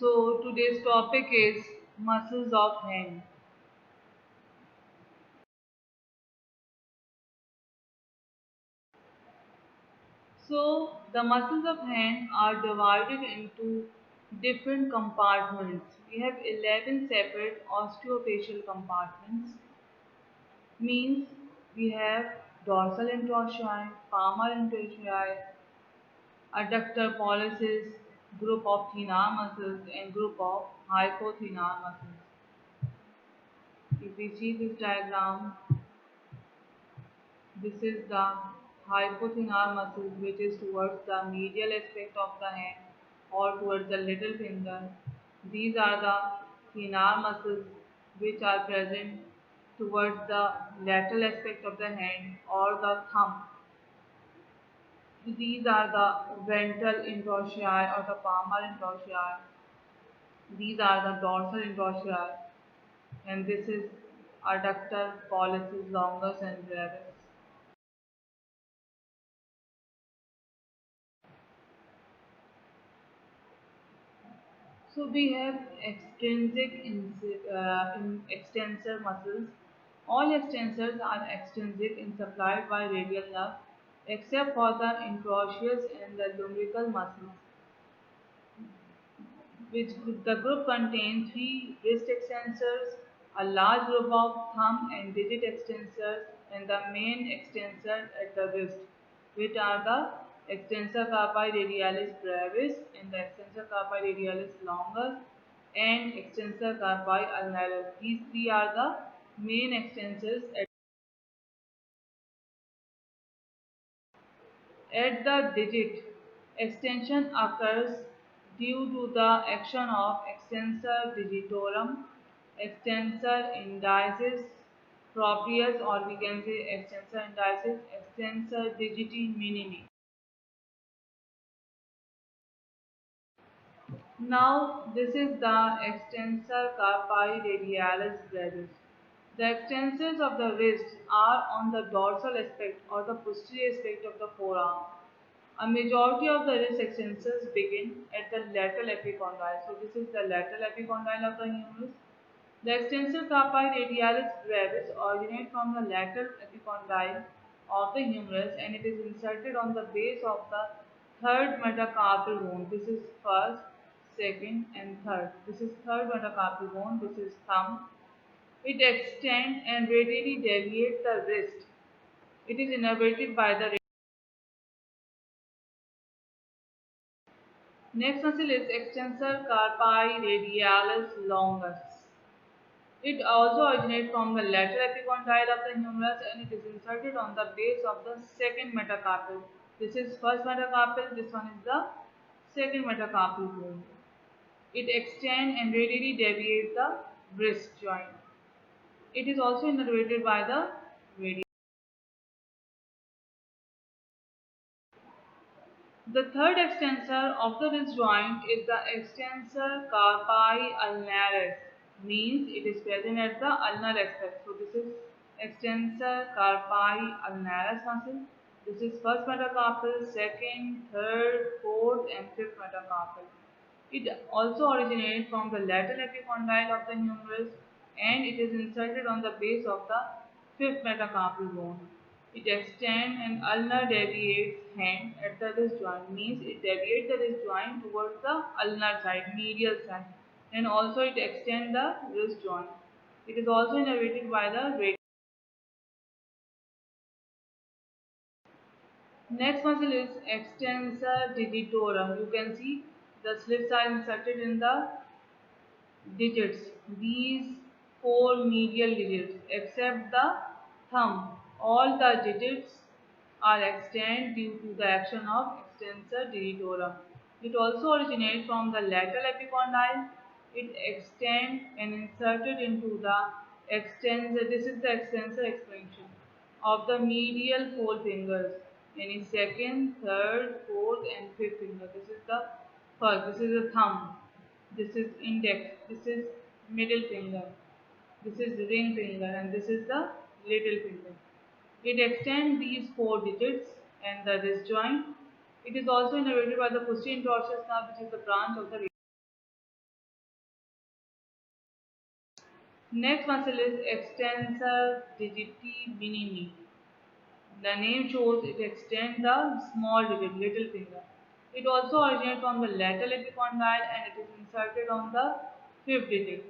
So today's topic is muscles of hand. So the muscles of hand are divided into different compartments. We have 11 separate osteofacial compartments. Means we have dorsal interossei, palmar interossei, adductor pollicis, group of thenar muscles and group of hypothenar muscles. If we see this diagram, this is the hypothenar muscle which is towards the medial aspect of the hand or towards the little finger. These are the thenar muscles which are present towards the lateral aspect of the hand or the thumb. These are the ventral interossei or the palmar interossei. These are the dorsal interossei and this is adductor pollicis longus and brevis. So we have extensor muscles. All extensors are extrinsic and supplied by radial nerve except for the interosseous and the lumbrical muscles, which the group contains three wrist extensors, a large group of thumb and digit extensors, and the main extensor at the wrist, which are the extensor carpi radialis brevis and the extensor carpi radialis longus and extensor carpi ulnaris. These three are the main extensors at the digit. Extension occurs due to the action of extensor digitorum, extensor indicis proprius, or we can say extensor indicis, extensor digiti minimi. Now this is the extensor carpi radialis brevis. The extensors of the wrist are on the dorsal aspect or the posterior aspect of the forearm. A majority of the wrist extensors begin at the lateral epicondyle. So this is the lateral epicondyle of the humerus. The extensor carpi radialis brevis originate from the lateral epicondyle of the humerus and it is inserted on the base of the third metacarpal bone. This is first, second and third. This is third metacarpal bone. This is thumb. It extends and radially deviates the wrist. It is innervated by the next muscle is extensor carpi radialis longus. It also originates from the lateral epicondyle of the humerus and it is inserted on the base of the second metacarpal. This is first metacarpal, this one is the second metacarpal bone. It extends and radially deviates the wrist joint. It is also innervated by the radius. The third extensor of the wrist joint is the extensor carpi ulnaris, means it is present at the ulnar aspect. So this is extensor carpi ulnaris muscle. This is first metacarpal, second, third, fourth and fifth metacarpal. It also originates from the lateral epicondyle of the humerus and it is inserted on the base of the fifth metacarpal bone. It extends and ulnar deviates hand at the wrist joint, means it deviates the wrist joint towards the ulnar side, medial side, and also it extends the wrist joint. It is also innervated by the radius. Next muscle is extensor digitorum. You can see the slits are inserted in the digits. These four medial digits except the thumb. All the digits are extended due to the action of extensor digitorum. It also originates from the lateral epicondyle. It extends and inserted into the extensor. This is the extensor expansion of the medial four fingers. Any second, third, fourth, and fifth finger. This is the first. This is the thumb. This is index. This is middle finger. This is ring finger, and this is the little finger. It extends these four digits and the wrist joint. It is also innervated by the posterior interosseous nerve, which is the branch of the Next muscle is extensor digiti minimi. The name shows it extends the small digit, little finger. It also originates from the lateral epicondyle and it is inserted on the fifth digit.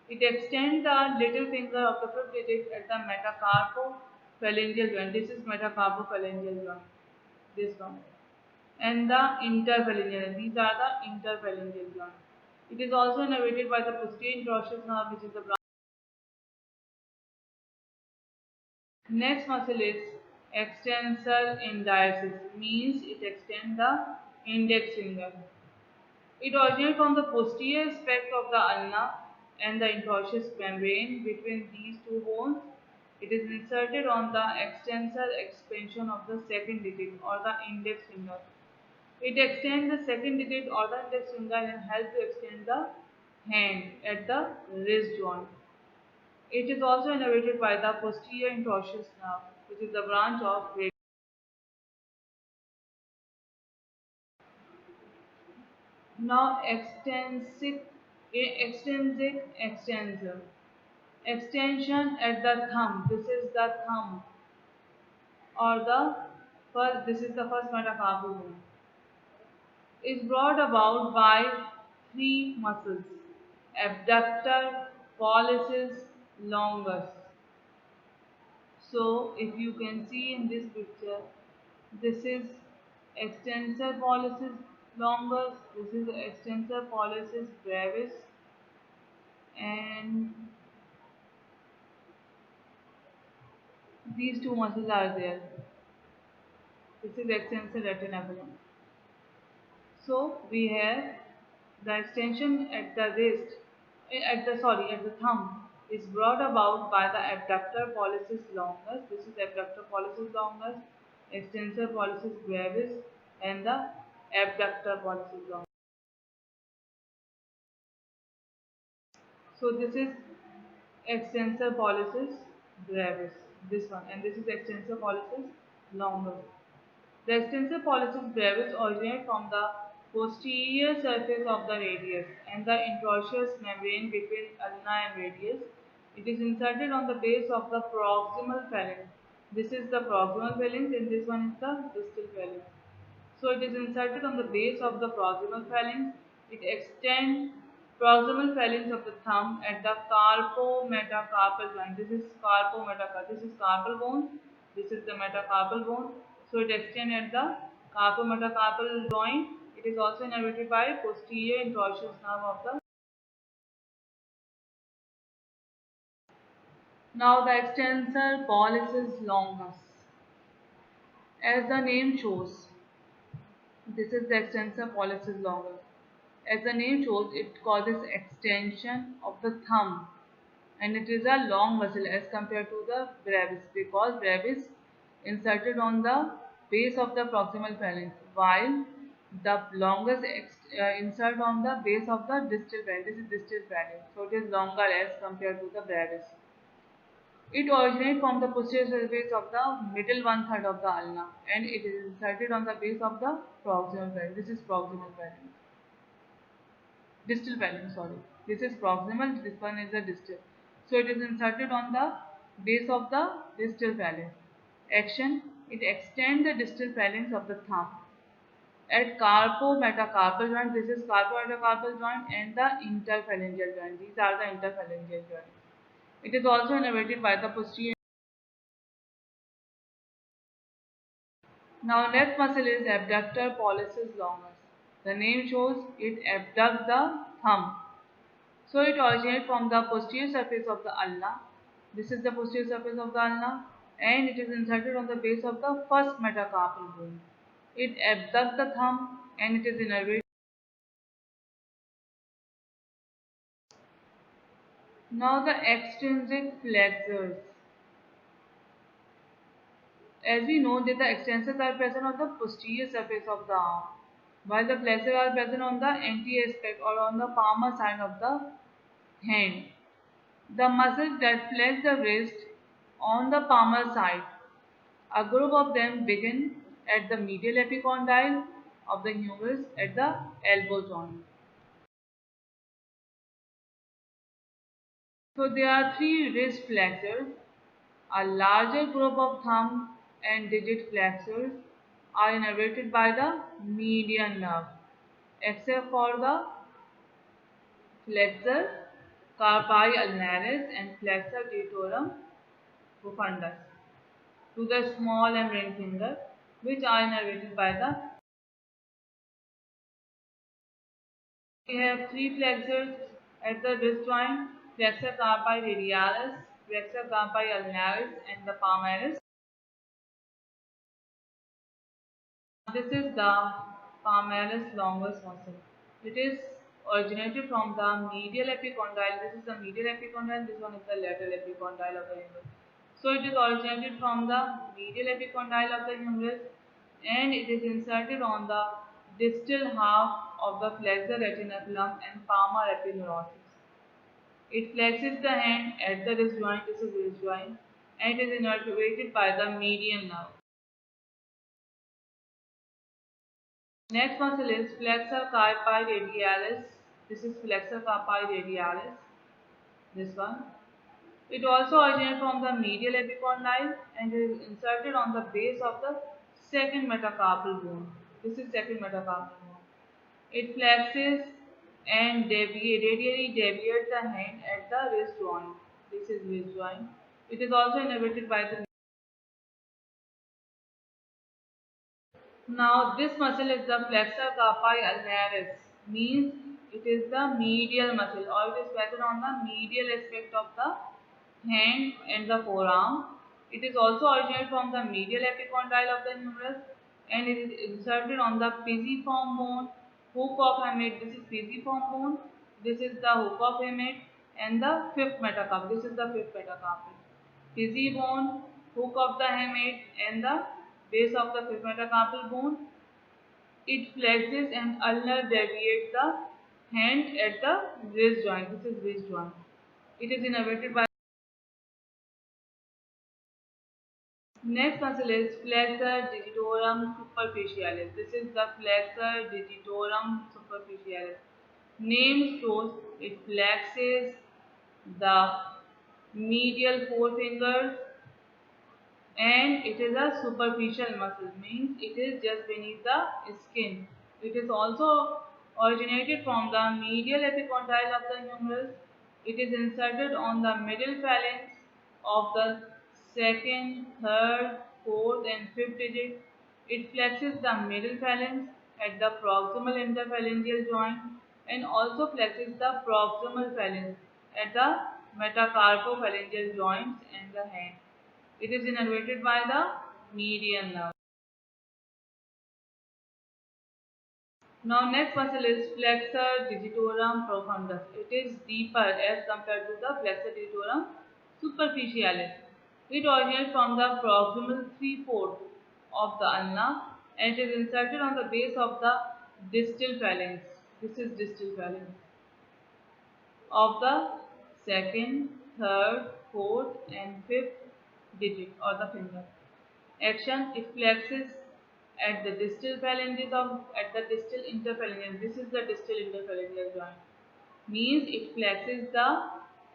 It extends the little finger of the fifth digit at the metacarpophalangeal joint. This is metacarpophalangeal joint. This one. And the interphalangeal. These are the interphalangeal joint. It is also innervated by the posterior interosseous nerve, which is the branch. Next muscle is extensor indicis, means it extends the index finger. It originates from the posterior aspect of the ulna and the interosseous membrane between these two bones. It is inserted on the extensor expansion of the second digit or the index finger. It extends the second digit or the index finger and helps to extend the hand at the wrist joint. It is also innervated by the posterior interosseous nerve, which is the branch of radius. Now, extrinsic extensor. Extension at the thumb. This is the thumb, or the first. This is the first metacarpal bone. Is brought about by three muscles: abductor, pollicis, longus. So, if you can see in this picture, this is extensor pollicis longus, this is extensor pollicis brevis, and these two muscles are there. This is extensor retinaculum. So we have the extension at the wrist, at the thumb is brought about by the abductor pollicis longus. This is abductor pollicis longus, extensor pollicis brevis, and the abductor pollicis longus. So this is extensor pollicis brevis, this one, and this is extensor pollicis longus. The extensor pollicis brevis originates from the posterior surface of the radius and the interosseous membrane between ulna and radius. It is inserted on the base of the proximal phalanx. This is the proximal phalanx and this one is the distal phalanx. So it is inserted on the base of the proximal phalanx. It extends proximal phalanx of the thumb at the carpometacarpal joint. This is carpometacarpal. This is carpal bone. This is the metacarpal bone. So it extends at the carpometacarpal joint. It is also innervated by posterior interosseous nerve of the. Now the extensor pollicis longus. As the name shows, this is the extensor pollicis longus. As the name shows, it causes extension of the thumb and it is a long muscle as compared to the brevis because brevis inserted on the base of the proximal phalanx while the longus insert on the base of the distal phalanx. This is distal phalanx, so it is longer as compared to the brevis. It originates from the posterior surface of the middle one third of the ulna and it is inserted on the base of the proximal phalanx. This is proximal phalanx. Distal phalanx, sorry. This is proximal, this one is the distal. So it is inserted on the base of the distal phalanx. Action, it extends the distal phalanx of the thumb. At carpometacarpal joint, this is carpometacarpal joint and the interphalangeal joint. These are the interphalangeal joints. It is also innervated by the posterior. Now next muscle is abductor pollicis longus. The name shows it abducts the thumb. So it originates from the posterior surface of the ulna. This is the posterior surface of the ulna and it is inserted on the base of the first metacarpal bone. It abducts the thumb and it is innervated. Now the extrinsic flexors. As we know that the extensors are present on the posterior surface of the arm while the flexors are present on the anterior aspect or on the palmar side of the hand. The muscles that flex the wrist on the palmar side. A group of them begin at the medial epicondyle of the humerus at the elbow joint. So there are three wrist flexors. A larger group of thumb and digit flexors are innervated by the median nerve, except for the flexor carpi ulnaris and flexor digitorum profundus to the small and ring finger, which are innervated by the. We have three flexors at the wrist joint: flexor carpi radialis, flexor carpi ulnaris, and the palmaris. This is the palmaris longus muscle. It is originated from the medial epicondyle. This is the medial epicondyle. This one is the lateral epicondyle of the humerus. So it is originated from the medial epicondyle of the humerus, and it is inserted on the distal half of the flexor retinaculum and palmar epineurosis. It flexes the hand at the wrist joint. This is wrist joint, and it is innervated by the median nerve. Next muscle is flexor carpi radialis. This is flexor carpi radialis. This one. It also originates from the medial epicondyle and is inserted on the base of the second metacarpal bone. This is second metacarpal bone. It flexes and radially deviates the hand at the wrist joint. This is wrist joint. It is also innervated by the. Now this muscle is the flexor carpi ulnaris, means it is the medial muscle, or it is present on the medial aspect of the hand and the forearm. It is also originated from the medial epicondyle of the humerus, and it is inserted on the pisiform bone, hook of hamate. This is pisiform bone. This is the hook of hamate and the fifth metacarp. This is the fifth metacarpal. Pisi bone, hook of the hamate, and the base of the fifth metacarpal bone. It flexes and ulnar deviates the hand at the wrist joint. This is wrist joint. It is innervated by. Next muscle is flexor digitorum superficialis. This is the flexor digitorum superficialis. Name shows it flexes the medial forefingers, and it is a superficial muscle, means it is just beneath the skin. It is also originated from the medial epicondyle of the humerus. It is inserted on the middle phalanx of the second, third, fourth, and fifth digit. It flexes the middle phalanx at the proximal interphalangeal joint and also flexes the proximal phalanx at the metacarpophalangeal joints and the hand. It is innervated by the median nerve. Now next muscle is flexor digitorum profundus. It is deeper as compared to the flexor digitorum superficialis. It originates from the proximal 3/4 of the ulna and it is inserted on the base of the distal phalanx. This is distal phalanx of the second, third, fourth, and fifth digit or the finger. Action: it flexes at the distal phalanges of at the distal interphalangeal. This is the distal interphalangeal joint. Means it flexes the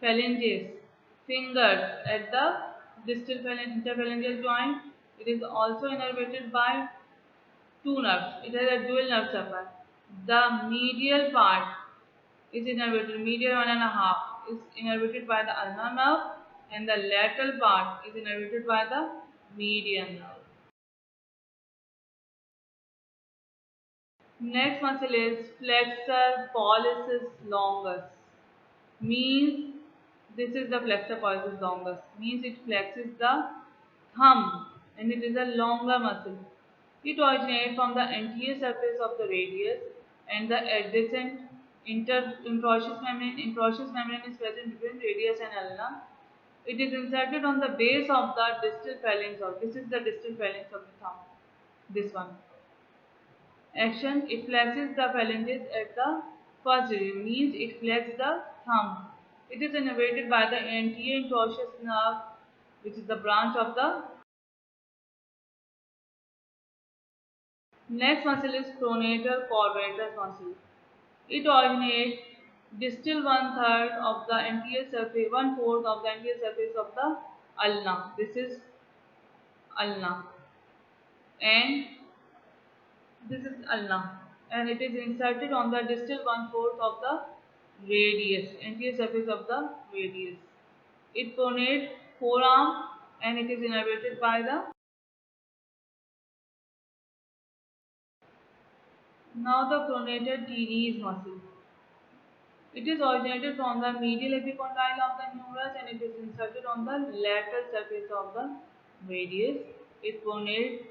phalanges, fingers at the distal interphalangeal joint. It is also innervated by two nerves. It has a dual nerve supply. The medial part is innervated, medial 1.5 is innervated by the ulnar nerve, and the lateral part is innervated by the median nerve. Next muscle is flexor pollicis longus. Means this is the flexor pollicis longus. Means it flexes the thumb and it is a longer muscle. It originates from the anterior surface of the radius and the adjacent interosseous membrane. Interosseous membrane is present between radius and ulna. It is inserted on the base of the distal phalanx. This is the distal phalanx of the thumb. This one. Action: it flexes the phalanges at the first digit, means it flexes the thumb. It is innervated by the anterior interosseous nerve, which is the branch of the. Next muscle is pronator quadratus muscle. It originates distal one third of the anterior surface, one fourth of the anterior surface of the ulna. This is ulna, and this is ulna, and it is inserted on the distal one fourth of the radius, anterior surface of the radius. It pronates forearm, and it is innervated by the. Now the pronated teres muscle. It is originated from the medial epicondyle of the humerus, and it is inserted on the lateral surface of the radius. It pronates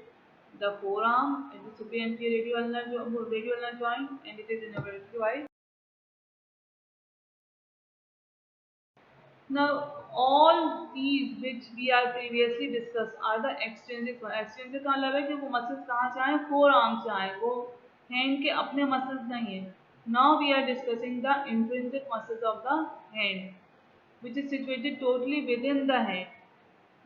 the forearm at the superior radioulnar joint, and it is innervated by. Now, all these which we are previously discussed are the extrinsic one. Extrinsic का मतलब है कि वो muscles कहाँ से आए, forearm से आए, वो hand के अपने muscles नहीं है. Now we are discussing the intrinsic muscles of the hand, which is situated totally within the hand.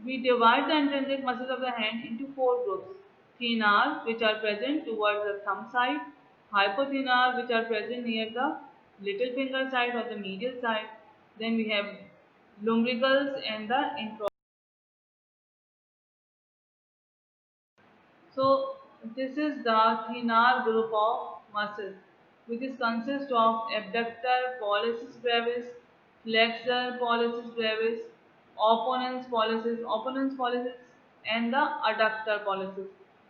We divide the intrinsic muscles of the hand into four groups: thenar, which are present towards the thumb side; hypothenar, which are present near the little finger side or the medial side. Then we have lumbricals and the intra. So this is the thenar group of muscles, which is consist of abductor pollicis brevis, flexor pollicis brevis, opponens pollicis, and the adductor pollicis.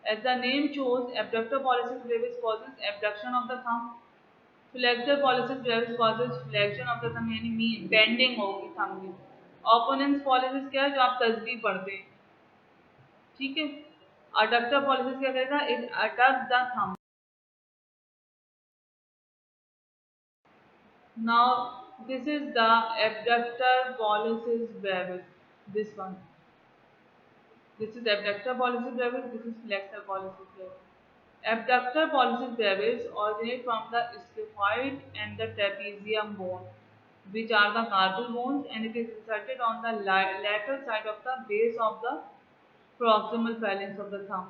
As the name shows, abductor pollicis brevis causes abduction of the thumb. Flexor pollicis Brevis causes flexion of the thumb, यानी bending होगी thumb की. ओपोनेंस pollicis क्या है, जो आप तस्बीह पढ़ते हैं, ठीक है. अडक्टर पॉलिसिस क्या करेगा, it adduct the thumb. Now this is the abductor pollicis Brevis. This one, this is abductor pollicis brevis, this is flexor pollicis brevis. Abductor pollicis brevis originate from the scaphoid and the trapezium bone, which are the carpal bones, and it is inserted on the lateral side of the base of the proximal phalanx of the thumb.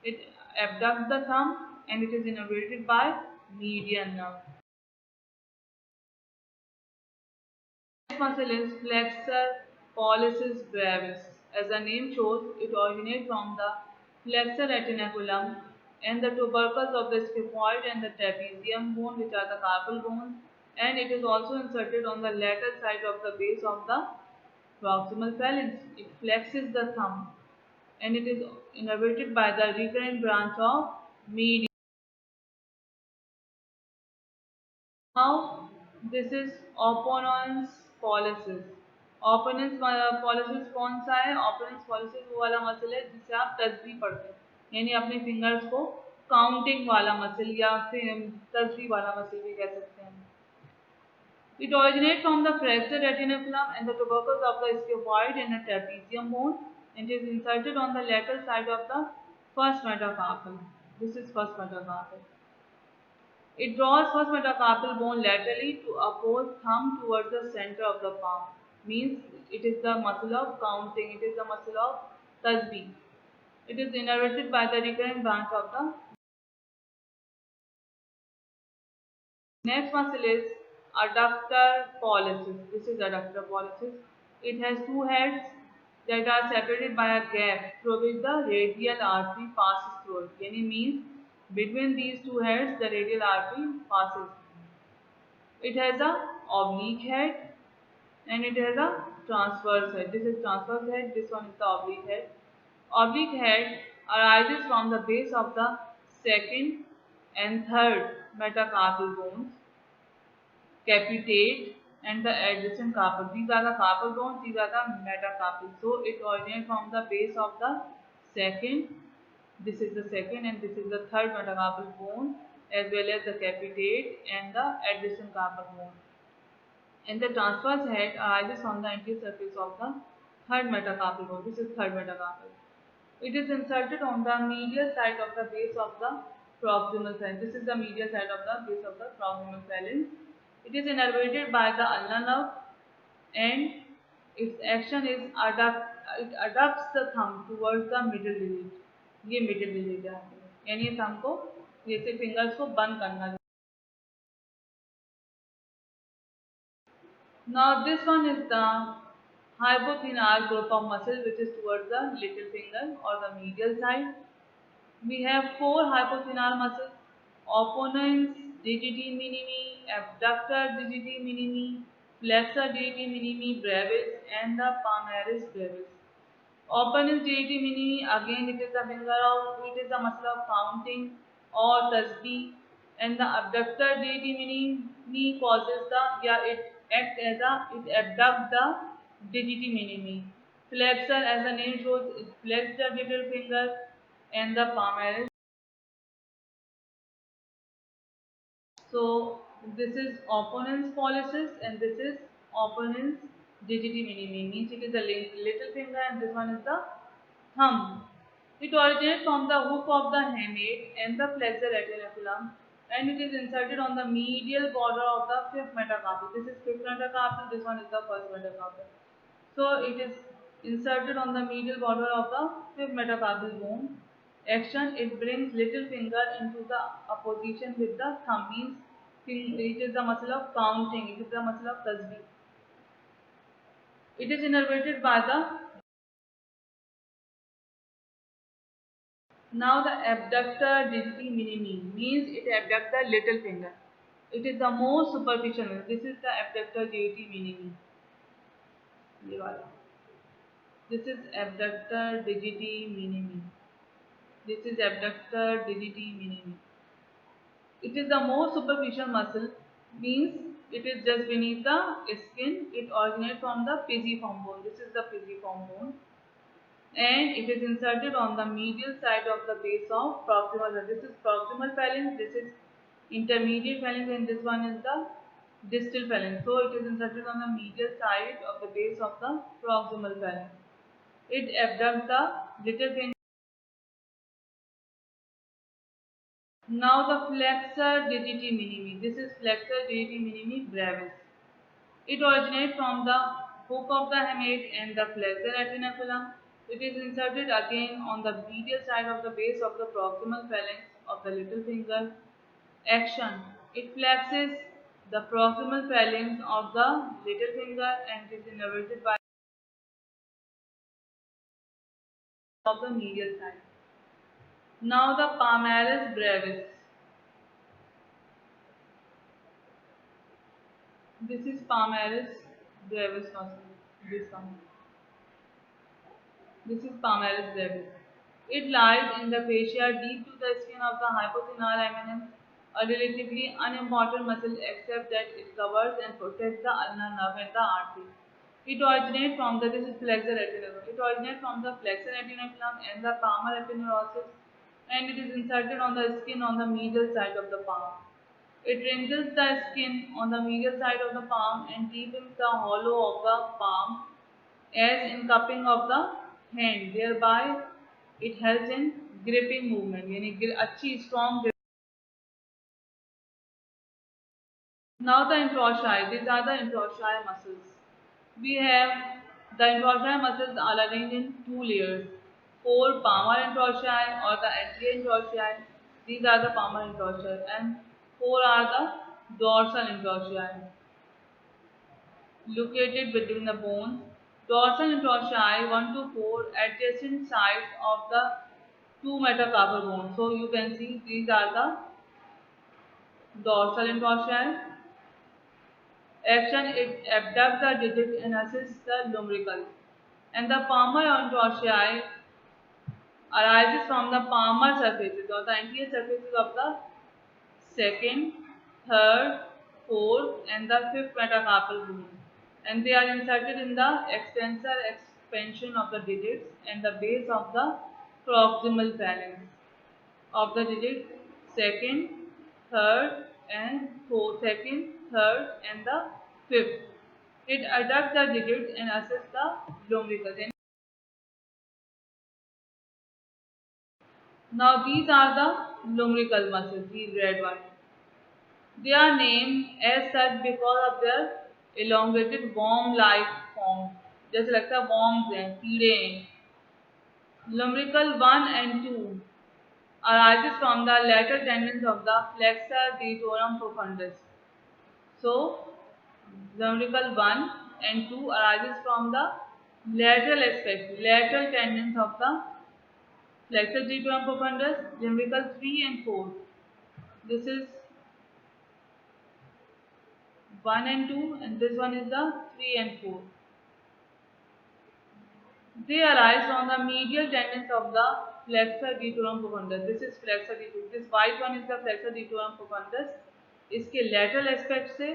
It abducts the thumb, and it is innervated by median nerve. Muscle is flexor pollicis brevis. As the name shows, it originates from the flexor retinaculum and the tubercles of the scaphoid and the trapezium bone, which are the carpal bones, and it is also inserted on the lateral side of the base of the proximal phalanx. It flexes the thumb, and it is innervated by the recurrent branch of median. Now this is opponens pollicis. Opponens pollicis कौन सा है? Opponens pollicis वो वाला muscle है जिससे आप तस्बीह पढ़ते हैं, यानी अपने फिंगर्स को काउंटिंग वाला मसल या फिर तस्बीह वाला मसल भी कह सकते हैं. It originates from the flexor retinaculum and the tubercles of the scaphoid and the trapezium bone, and is inserted on the lateral side of the first metacarpal. This is first metacarpal. It draws first metacarpal bone laterally to oppose thumb towards the center of the palm. Means it is the muscle of counting. It is the muscle of tasbih. It is innervated by the recurrent branch of the. Next muscle is adductor pollicis. This is adductor pollicis. It has two heads that are separated by a gap through which the radial artery passes through it. Yani means between these two heads the radial artery passes. It has a oblique head and it has a transverse head. This is transverse head, this one is the oblique head. Oblique head arises from the base of the second and third metacarpal bones, capitate, and the adjacent carpal. These are the carpal bones, these are the metacarpals. So it originates from the base of the second, this is the second and this is the third metacarpal bone, as well as the capitate and the adjacent carpal bone. And the transverse head arises from the anterior surface of the third metacarpal bone. This is third metacarpal. It is inserted on the medial side of the base of the proximal phalanx. This is the medial side of the base of the proximal phalanx. It is innervated by the ulnar nerve, and its action is it adducts the thumb towards the middle digit. ये middle digit है, यानी ये thumb को जैसे fingers को बंद करना Now this one is the hypothenar group of muscle which is towards the little finger or the medial side. We have four hypothenar muscles: opponens digiti minimi, abductor digiti minimi, flexor digiti minimi brevis, and the palmaris brevis. Open is deity meaning again it is the finger of it is the muscle of counting or tasbih, and the abductor deity meaning me causes the yeah it act as a it abduct the digiti minimi. Flexor as the name shows it flex the little finger, and the palmaris. So this is opponent's pollicis and this is opponent's digiti minimi, means it is the little finger and this one is the thumb. It originates from the hook of the hamate and the flexor retinaculum, and it is inserted on the medial border of the fifth metacarpal. This is fifth metacarpal, this one is the first metacarpal. So it is inserted on the medial border of the fifth metacarpal bone. Action, it brings little finger into the opposition with the thumb, means it is the muscle of counting, it is the muscle of tasbih. It is innervated by the now the abductor digiti minimi, means it abducts the little finger. It is the most superficial one. This is the abductor digiti minimi. ये वाला. This is abductor digiti minimi. This is abductor digiti minimi. It is the most superficial muscle, means it is just beneath the skin. It originates from the pisiform bone. This is the pisiform bone, and it is inserted on the medial side of the base of proximal. This is proximal phalanx, this is intermediate phalanx, and this one is the distal phalanx. So it is inserted on the medial side of the base of the proximal phalanx. It abducts the little finger. Now the flexor digiti minimi. This is flexor digiti minimi brevis. It originates from the hook of the hamate and the flexor retinaculum. It is inserted again on the medial side of the base of the proximal phalanx of the little finger. Action, it flexes the proximal phalanx of the little finger and is innervated by of the medial side. Now the palmaris brevis. This is palmaris brevis muscle. This one. This is palmaris brevis. It lies in the fascia deep to the skin of the hypothenar eminence, a relatively unimportant muscle except that it covers and protects the ulnar nerve and the artery. It originates from the this is flexor retinaculum. It originates from the flexor retinaculum and the palmar aponeurosis, and it is inserted on the skin on the medial side of the palm. It wrinkles the skin on the medial side of the palm and deepens the hollow of the palm as in cupping of the hand, thereby it helps in gripping movement, यानी अच्छी strong grip. Now the interossei, these are the interossei muscles. We have the interossei muscles are arranged in two layers. Four palmar interossei or the anterior interossei. These are the palmar interossei, and four are the dorsal interossei located between the bones. Dorsal interossei 1 to 4 adjacent sides of the two metacarpal bones. So you can see these are the dorsal interossei. Action, it abducts the digit and assists the lumbrical. And the palmar interossei arises from the palmar surfaces or the anterior surfaces of the second, third, fourth, and the fifth metacarpal bone, and they are inserted in the extensor expansion of the digits and the base of the proximal phalanx of the digit second, third, and fourth, second, third, and the fifth. It adducts the digits and assists the lumbricus. Now these are the lumbrical muscles, these red ones. They are named as such because of their elongated worm-like form. जैसे लगता है worms हैं, कीड़े हैं. Lumbrical 1 and 2 arises from the lateral tendons of the flexor digitorum profundus. So Lumbrical 1 and 2 arises from the lateral aspect, lateral tendons of the flexor digitorum profundus. Lumbrical 3 and 4. This is 1 and 2, and this one is the 3 and 4. They arise from the medial tendons of the flexor digitorum profundus. This is flexor digitorum. This white one is the flexor digitorum profundus. इसके lateral aspect से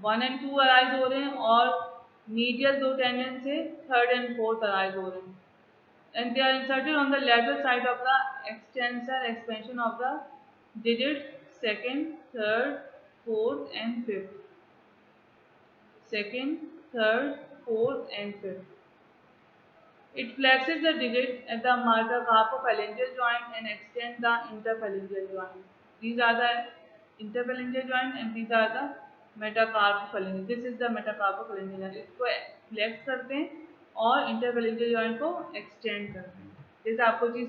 1 and 2 arise हो रहे हैं और medial दो tendon से 3rd and 4th arise हो रहे हैं. And they are inserted on the lateral side of the extensor expansion of the digits 2nd, 3rd, 4th and 5th. 2nd, 3rd, 4th and 5th. It flexes the digit at the metacarpophalangeal joint and extends the interphalangeal joint. These are the interphalangeal joint and these are the metacarpophalangeal. This is the metacarpophalangeal joint. इसको flex करते हैं और interphalangeal joint को extend करते हैं. जैसे आपको चीज